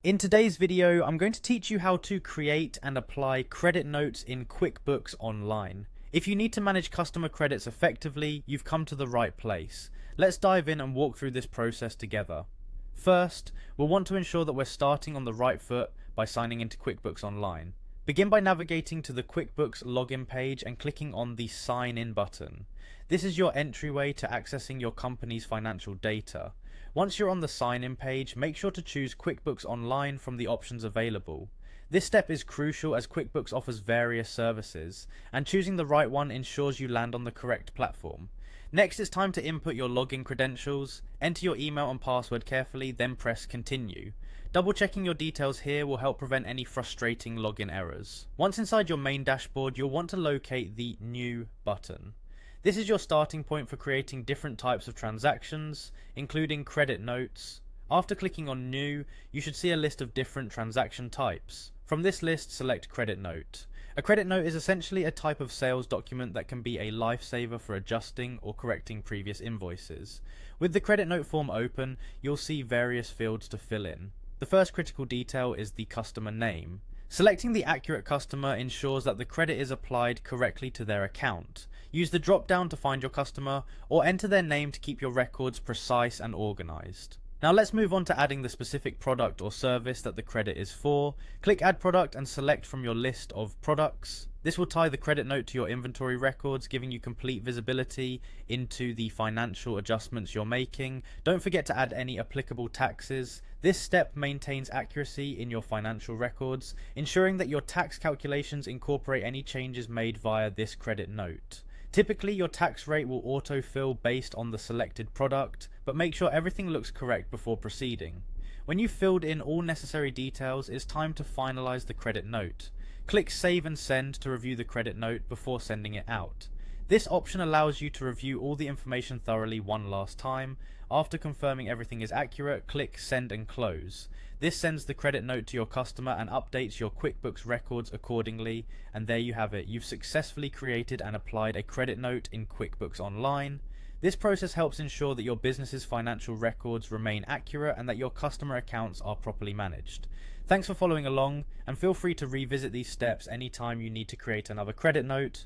In today's video, I'm going to teach you how to create and apply credit notes in QuickBooks Online. If you need to manage customer credits effectively, you've come to the right place. Let's dive in and walk through this process together. First, we'll want to ensure that we're starting on the right foot by signing into QuickBooks Online. Begin by navigating to the QuickBooks login page and clicking on the Sign In button. This is your entryway to accessing your company's financial data. Once you're on the sign-in page, make sure to choose QuickBooks Online from the options available. This step is crucial as QuickBooks offers various services, and choosing the right one ensures you land on the correct platform. Next, it's time to input your login credentials. Enter your email and password carefully, then press Continue. Double checking your details here will help prevent any frustrating login errors. Once inside your main dashboard, you'll want to locate the New button. This is your starting point for creating different types of transactions, including credit notes. After clicking on New, you should see a list of different transaction types. From this list, select Credit Note. A credit note is essentially a type of sales document that can be a lifesaver for adjusting or correcting previous invoices. With the credit note form open, you'll see various fields to fill in. The first critical detail is the customer name. Selecting the accurate customer ensures that the credit is applied correctly to their account. Use the drop down to find your customer, or enter their name to keep your records precise and organized. Now let's move on to adding the specific product or service that the credit is for. Click Add Product and select from your list of products. This will tie the credit note to your inventory records, giving you complete visibility into the financial adjustments you're making. Don't forget to add any applicable taxes. This step maintains accuracy in your financial records, ensuring that your tax calculations incorporate any changes made via this credit note. Typically, your tax rate will autofill based on the selected product, but make sure everything looks correct before proceeding. When you've filled in all necessary details, it's time to finalize the credit note. Click Save and Send to review the credit note before sending it out. This option allows you to review all the information thoroughly one last time. After confirming everything is accurate, click Send and Close. This sends the credit note to your customer and updates your QuickBooks records accordingly. And there you have it. You've successfully created and applied a credit note in QuickBooks Online. This process helps ensure that your business's financial records remain accurate and that your customer accounts are properly managed. Thanks for following along, and feel free to revisit these steps anytime you need to create another credit note.